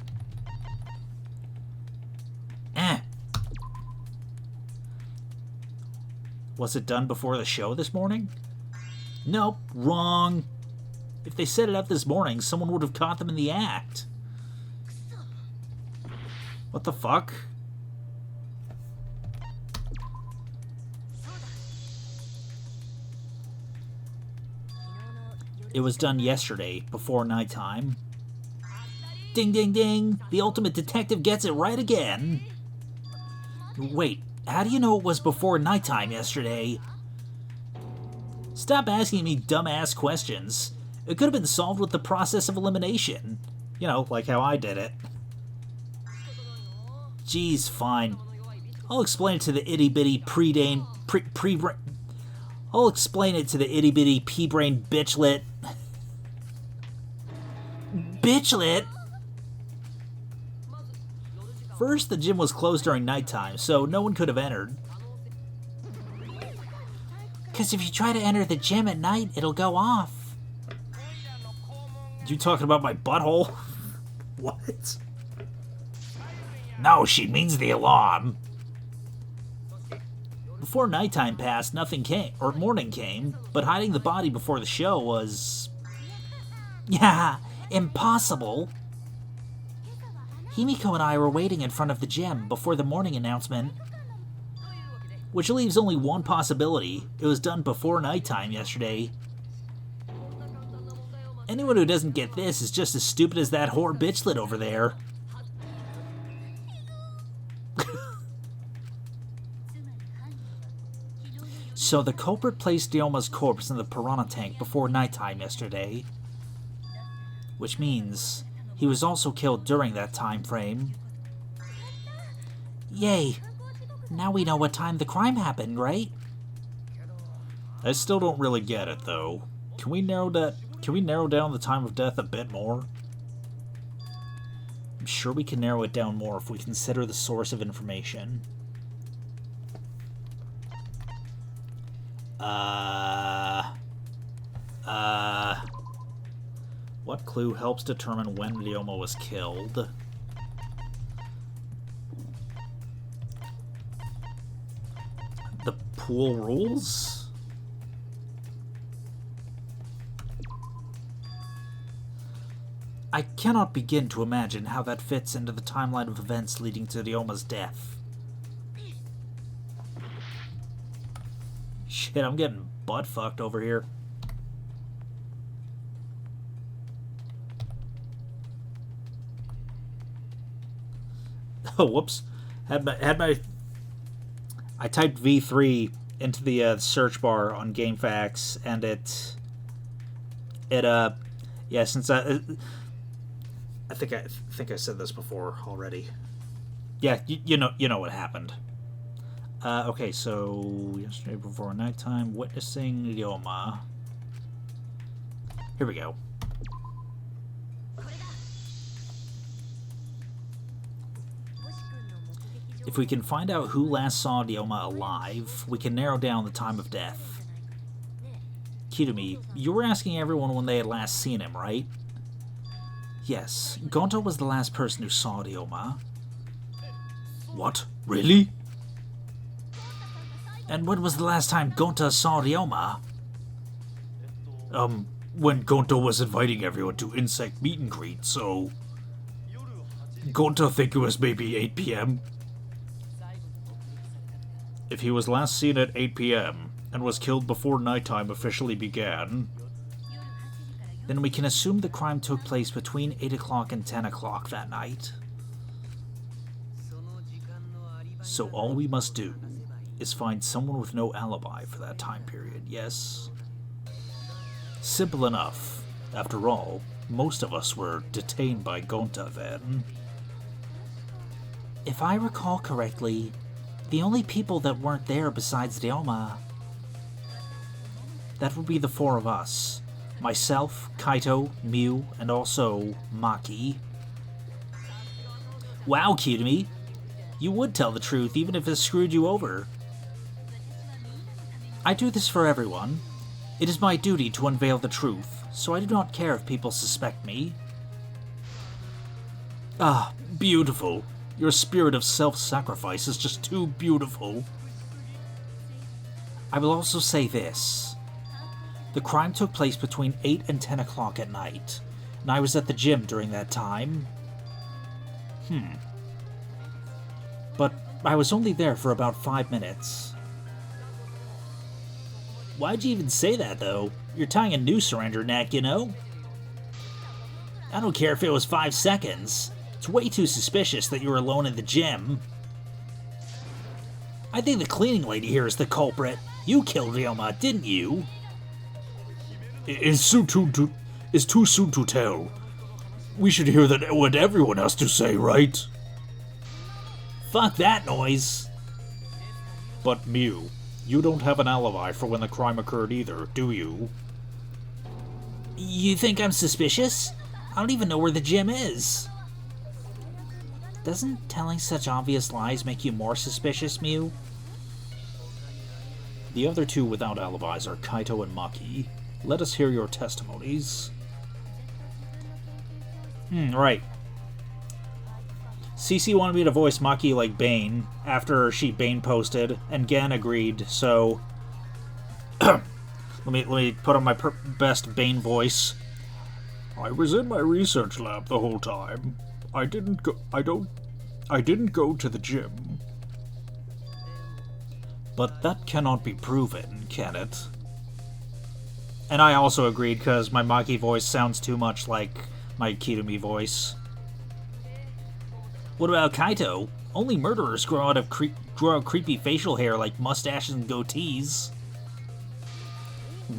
Was it done before the show this morning? Nope, wrong. If they set it up this morning, someone would have caught them in the act. What the fuck? It was done yesterday, before nighttime. Ding, ding, ding! The ultimate detective gets it right again! Wait, how do you know it was before nighttime yesterday? Stop asking me dumbass questions. It could have been solved with the process of elimination. You know, like how I did it. Geez, fine. I'll explain it to the itty-bitty I'll explain it to the itty-bitty pea-brain bitchlet. Bitchlet? First, the gym was closed during nighttime, so no one could have entered. Because if you try to enter the gym at night, it'll go off. You talking about my butthole? What? No, she means the alarm. Before nighttime passed, nothing came, or morning came, but hiding the body before the show was... Yeah, impossible. Himiko and I were waiting in front of the gym before the morning announcement. Which leaves only one possibility. It was done before nighttime yesterday. Anyone who doesn't get this is just as stupid as that whore bitchlet over there. So the culprit placed Ryoma's corpse in the piranha tank before nighttime yesterday. Which means he was also killed during that time frame. Yay! Now we know what time the crime happened, right? I still don't really get it, though. Can we narrow down the time of death a bit more? I'm sure we can narrow it down more if we consider the source of information. What clue helps determine when Ryoma was killed? The pool rules? I cannot begin to imagine how that fits into the timeline of events leading to Ryoma's death. Shit, I'm getting butt-fucked over here. Oh, whoops. I typed V3 into the search bar on GameFAQs, and yeah, since I think I said this before already. Yeah, you know what happened. Okay, so yesterday before nighttime, witnessing Ryoma. Here we go. If we can find out who last saw Ryoma alive, we can narrow down the time of death. Kirumi, you were asking everyone when they had last seen him, right? Yes, Gonta was the last person who saw Ryoma. What? Really? And when was the last time Gonta saw Ryoma? When Gonta was inviting everyone to insect meet and greet, so... Gonta think it was maybe 8 p.m.? If he was last seen at 8 p.m. and was killed before nighttime officially began, then we can assume the crime took place between 8 o'clock and 10 o'clock that night. So all we must do is find someone with no alibi for that time period, yes? Simple enough. After all, most of us were detained by Gonta then. If I recall correctly, the only people that weren't there besides Ryoma, that would be the four of us. Myself, Kaito, Miu, and also Maki. Wow, Kirumi. You would tell the truth even if it screwed you over. I do this for everyone. It is my duty to unveil the truth, so I do not care if people suspect me. Ah, beautiful. Your spirit of self-sacrifice is just too beautiful. I will also say this. The crime took place between 8 and 10 o'clock at night, and I was at the gym during that time. But I was only there for about 5 minutes. Why'd you even say that, though? You're tying a noose around your neck, you know? I don't care if it was 5 seconds. It's way too suspicious that you were alone in the gym. I think the cleaning lady here is the culprit. You killed Ryoma, didn't you? It's too soon to tell. We should hear what everyone has to say, right? Fuck that noise. But Miu, you don't have an alibi for when the crime occurred either, do you? You think I'm suspicious? I don't even know where the gym is. Doesn't telling such obvious lies make you more suspicious, Miu? The other two without alibis are Kaito and Maki. Let us hear your testimonies. Right. CC wanted me to voice Maki like Bane after she Bane posted, and Gan agreed, so... let me put on my best Bane voice. I was in my research lab the whole time. I didn't go to the gym. But that cannot be proven, can it? And I also agreed, because my Maki voice sounds too much like my Kirumi voice. What about Kaito? Only murderers grow out creepy facial hair like mustaches and goatees.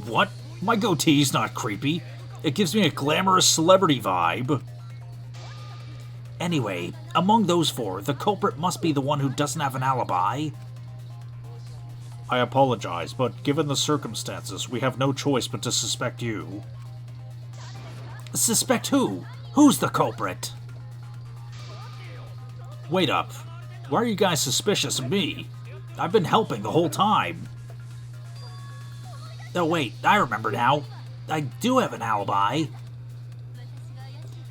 What? My goatee's not creepy. It gives me a glamorous celebrity vibe. Anyway, among those four, the culprit must be the one who doesn't have an alibi. I apologize, but given the circumstances, we have no choice but to suspect you. Suspect who? Who's the culprit? Wait up. Why are you guys suspicious of me? I've been helping the whole time. Oh wait, I remember now. I do have an alibi.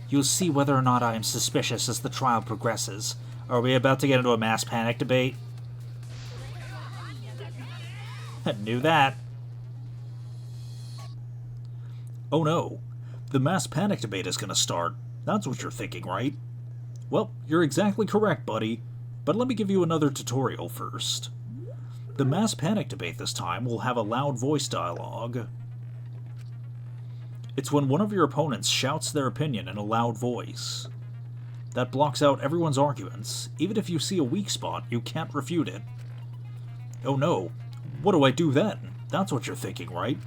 You'll see whether or not I am suspicious as the trial progresses. Are we about to get into a mass panic debate? I knew that. Oh no. The mass panic debate is gonna start. That's what you're thinking, right? Well, you're exactly correct, buddy. But let me give you another tutorial first. The mass panic debate this time will have a loud voice dialogue. It's when one of your opponents shouts their opinion in a loud voice. That blocks out everyone's arguments. Even if you see a weak spot, you can't refute it. Oh no. What do I do then? That's what you're thinking, right?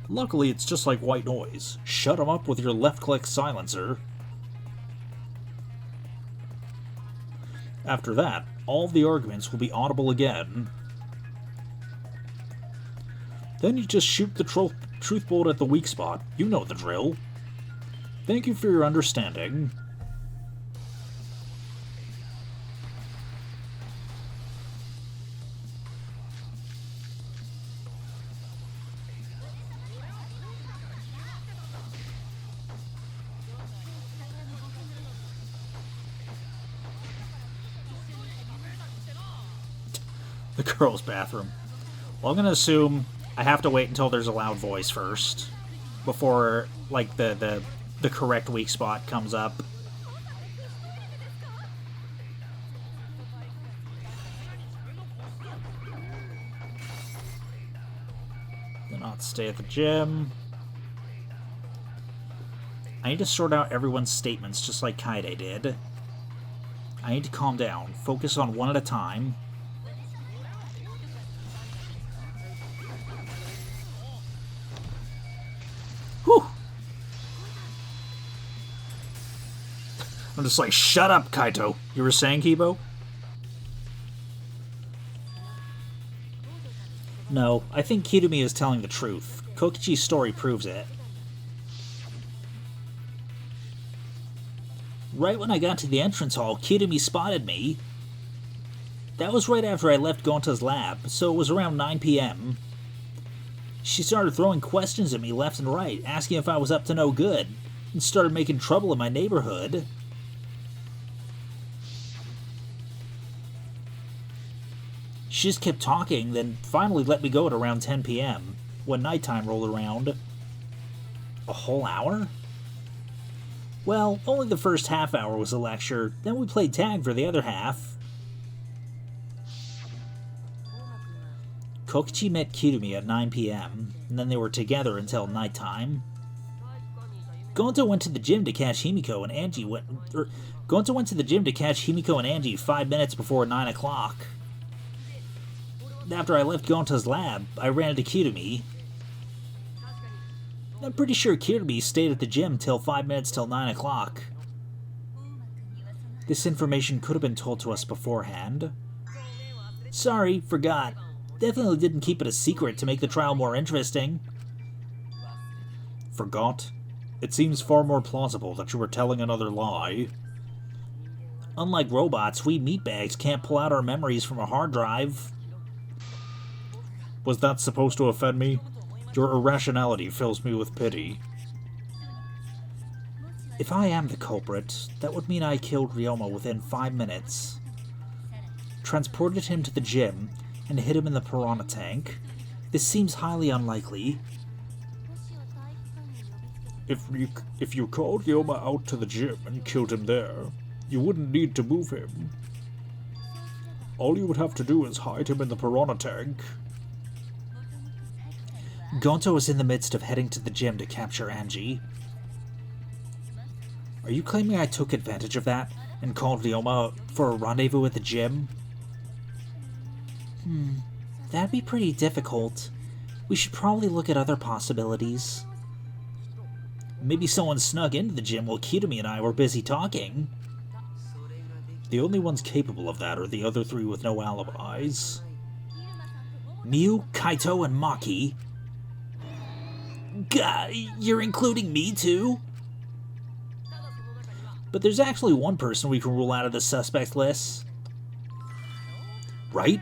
Luckily, it's just like white noise. Shut 'em up with your left-click silencer. After that, all of the arguments will be audible again. Then you just shoot the truth bolt at the weak spot. You know the drill. Thank you for your understanding. The girls' bathroom. Well, I'm gonna assume I have to wait until there's a loud voice first, before, like, the correct weak spot comes up. Do not stay at the gym. I need to sort out everyone's statements just like Kaide did. I need to calm down, focus on one at a time. I'm just like, shut up, Kaito. You were saying, Kibo? No, I think Kirumi is telling the truth. Kokichi's story proves it. Right when I got to the entrance hall, Kirumi spotted me. That was right after I left Gonta's lab, so it was around 9 p.m. She started throwing questions at me left and right, asking if I was up to no good, and started making trouble in my neighborhood. She just kept talking, then finally let me go at around 10 p.m., when nighttime rolled around. A whole hour? Well, only the first half hour was a lecture, then we played tag for the other half. Kokichi met Kirumi at 9 p.m., and then they were together until nighttime. Gonta went to the gym to catch Himiko and Angie Gonta went to the gym to catch Himiko and Angie 5 minutes before 9 o'clock. After I left Gonta's lab, I ran into Kirumi. I'm pretty sure Kirumi stayed at the gym till 5 minutes till 9 o'clock. This information could have been told to us beforehand. Sorry, forgot. Definitely didn't keep it a secret to make the trial more interesting. Forgot? It seems far more plausible that you were telling another lie. Unlike robots, we meatbags can't pull out our memories from a hard drive. Was that supposed to offend me? Your irrationality fills me with pity. If I am the culprit, that would mean I killed Ryoma within 5 minutes. Transported him to the gym, and hid him in the piranha tank. This seems highly unlikely. If you called Ryoma out to the gym and killed him there, you wouldn't need to move him. All you would have to do is hide him in the piranha tank. Gonto is in the midst of heading to the gym to capture Angie. Are you claiming I took advantage of that and called Ryoma for a rendezvous at the gym? That'd be pretty difficult. We should probably look at other possibilities. Maybe someone snuck into the gym while Kirumi and I were busy talking. The only ones capable of that are the other three with no alibis. Miu, Kaito, and Maki. God, you're including me too? But there's actually one person we can rule out of the suspect list. Right?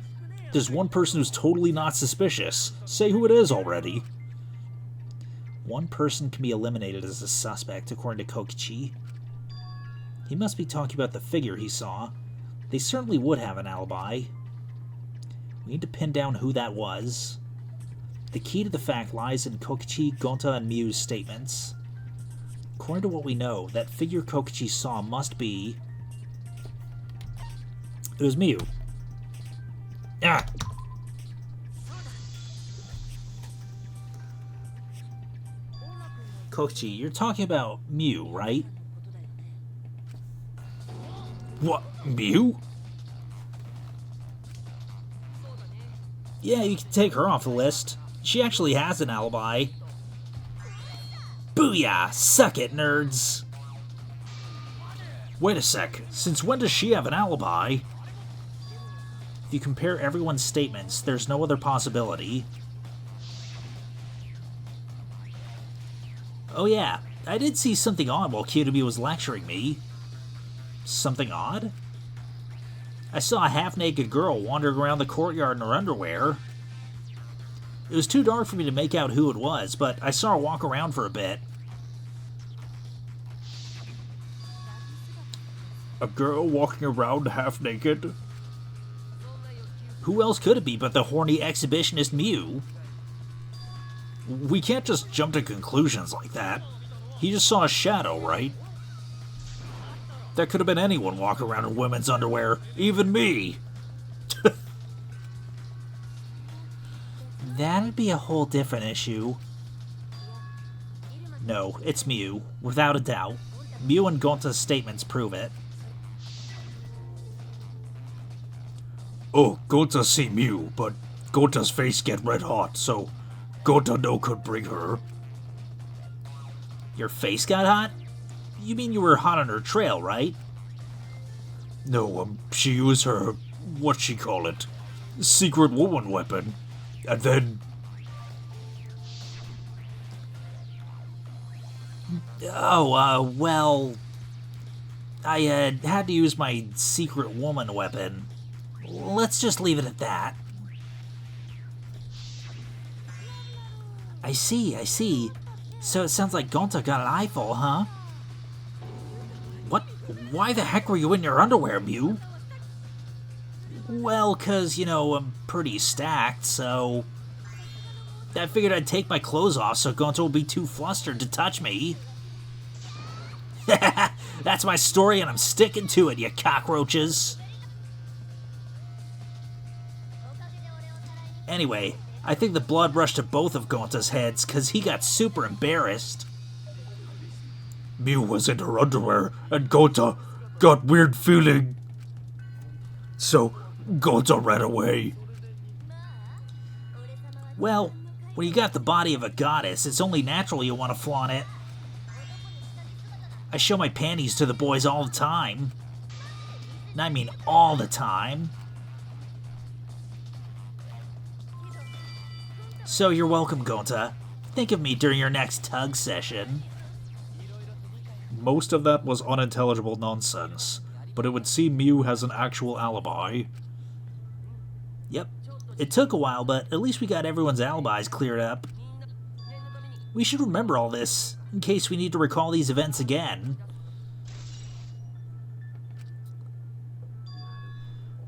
There's one person who's totally not suspicious. Say who it is already. One person can be eliminated as a suspect, according to Kokichi. He must be talking about the figure he saw. They certainly would have an alibi. We need to pin down who that was. The key to the fact lies in Kokichi, Gonta, and Miu's statements. According to what we know, that figure Kokichi saw must be... It was Miu. Ah! Kokichi, you're talking about Miu, right? What? Miu? Yeah, you can take her off the list. She actually has an alibi. Booyah! Suck it, nerds! Wait a sec. Since when does she have an alibi? If you compare everyone's statements, there's no other possibility. Oh yeah, I did see something odd while Kirumi was lecturing me. Something odd? I saw a half-naked girl wandering around the courtyard in her underwear. It was too dark for me to make out who it was, but I saw her walk around for a bit. A girl walking around half-naked? Who else could it be but the horny exhibitionist Miu? We can't just jump to conclusions like that. He just saw a shadow, right? That could have been anyone walking around in women's underwear, even me. That'd be a whole different issue. No, it's Miu, without a doubt. Miu and Gonta's statements prove it. Oh, Gonta see Miu, but Gonta's face get red hot, so Gonta no could bring her. Your face got hot? You mean you were hot on her trail, right? No, she used her, what she call it, secret woman weapon, and then... Oh, well... I had to use my secret woman weapon. Let's just leave it at that. I see. So it sounds like Gonta got an eyeful, huh? What? Why the heck were you in your underwear, Miu? Well, 'cause, you know, I'm pretty stacked, so... I figured I'd take my clothes off so Gonta will be too flustered to touch me. That's my story and I'm sticking to it, you cockroaches. Anyway, I think the blood rushed to both of Gonta's heads because he got super embarrassed. Miu was in her underwear and Gonta got weird feeling. So Gonta ran away. Well, when you got the body of a goddess, it's only natural you want to flaunt it. I show my panties to the boys all the time. And I mean all the time. So you're welcome, Gonta. Think of me during your next tug session. Most of that was unintelligible nonsense, but it would seem Miu has an actual alibi. Yep. It took a while, but at least we got everyone's alibis cleared up. We should remember all this, in case we need to recall these events again.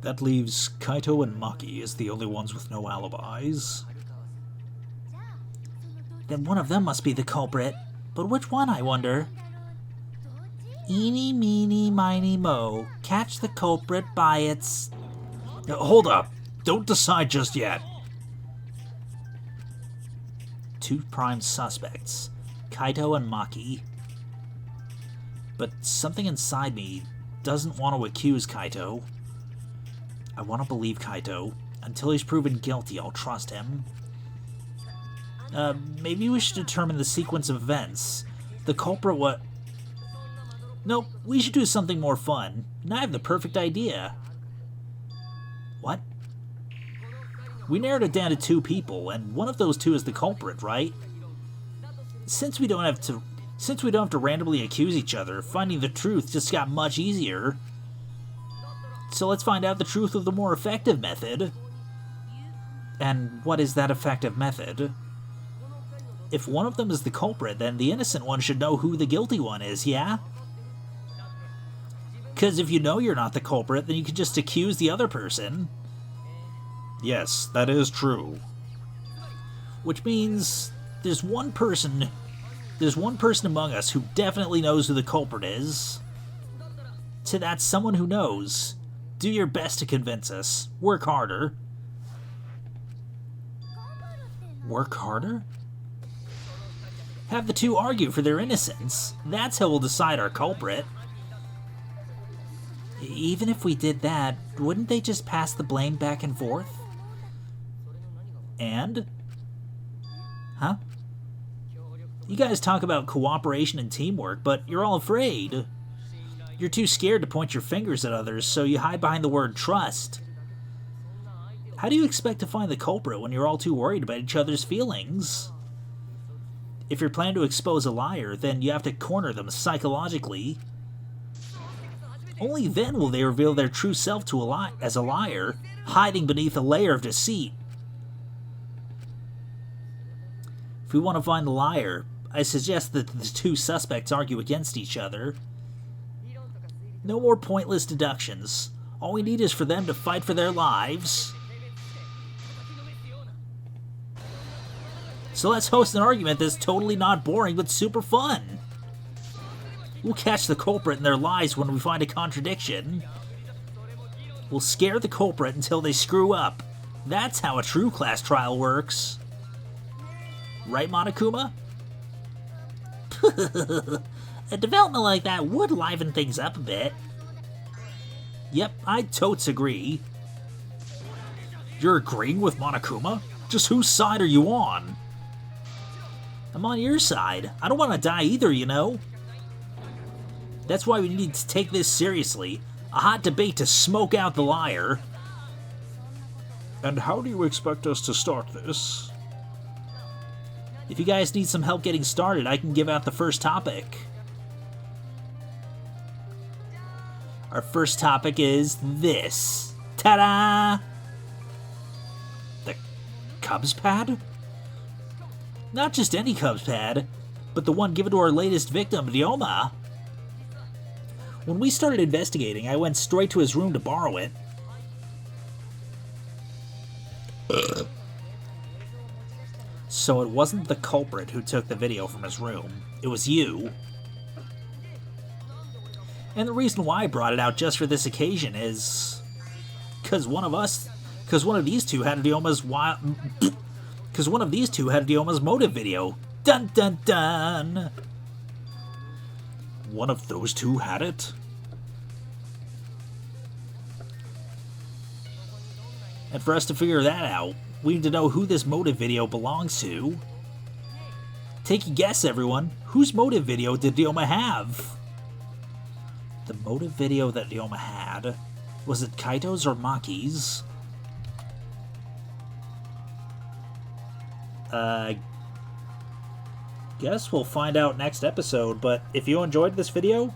That leaves Kaito and Maki as the only ones with no alibis. Then one of them must be the culprit. But which one, I wonder? Eeny, meeny, miny, mo. Catch the culprit by its... Hold up. Don't decide just yet. 2 prime suspects, Kaito and Maki. But something inside me doesn't want to accuse Kaito. I want to believe Kaito. Until he's proven guilty, I'll trust him. Maybe we should determine the sequence of events. The culprit what... Nope, we should do something more fun. And I have the perfect idea. What? We narrowed it down to 2 people, and one of those 2 is the culprit, right? Since we don't have to randomly accuse each other, finding the truth just got much easier. So let's find out the truth of the more effective method. And what is that effective method? If one of them is the culprit, then the innocent one should know who the guilty one is, yeah? Because if you know you're not the culprit, then you can just accuse the other person. Yes, that is true. Which means there's one person among us who definitely knows who the culprit is. To that someone who knows, do your best to convince us. Work harder. Work harder? Have the 2 argue for their innocence. That's how we'll decide our culprit. Even if we did that, wouldn't they just pass the blame back and forth? And? Huh? You guys talk about cooperation and teamwork, but you're all afraid. You're too scared to point your fingers at others, so you hide behind the word trust. How do you expect to find the culprit when you're all too worried about each other's feelings? If you're planning to expose a liar, then you have to corner them psychologically. Only then will they reveal their true self to as a liar, hiding beneath a layer of deceit. If we want to find the liar, I suggest that the 2 suspects argue against each other. No more pointless deductions. All we need is for them to fight for their lives. So let's host an argument that's totally not boring but super fun. We'll catch the culprit in their lies when we find a contradiction. We'll scare the culprit until they screw up. That's how a true class trial works. Right, Monokuma? A development like that would liven things up a bit. Yep, I totes agree. You're agreeing with Monokuma? Just whose side are you on? I'm on your side. I don't want to die either, you know? That's why we need to take this seriously. A hot debate to smoke out the liar. And how do you expect us to start this? If you guys need some help getting started, I can give out the first topic. Our first topic is this. Ta-da! The Cubs pad? Not just any Cubs pad, but the one given to our latest victim, Ryoma. When we started investigating, I went straight to his room to borrow it. So it wasn't the culprit who took the video from his room. It was you. And the reason why I brought it out just for this occasion is... Because one of these two had Ryoma's motive video. Dun dun dun! One of those 2 had it? And for us to figure that out, we need to know who this motive video belongs to. Take a guess, everyone. Whose motive video did Ryoma have? The motive video that Ryoma had, was it Kaito's or Maki's? Guess we'll find out next episode, but if you enjoyed this video,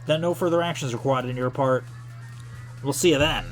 then no further actions required on your part. We'll see you then.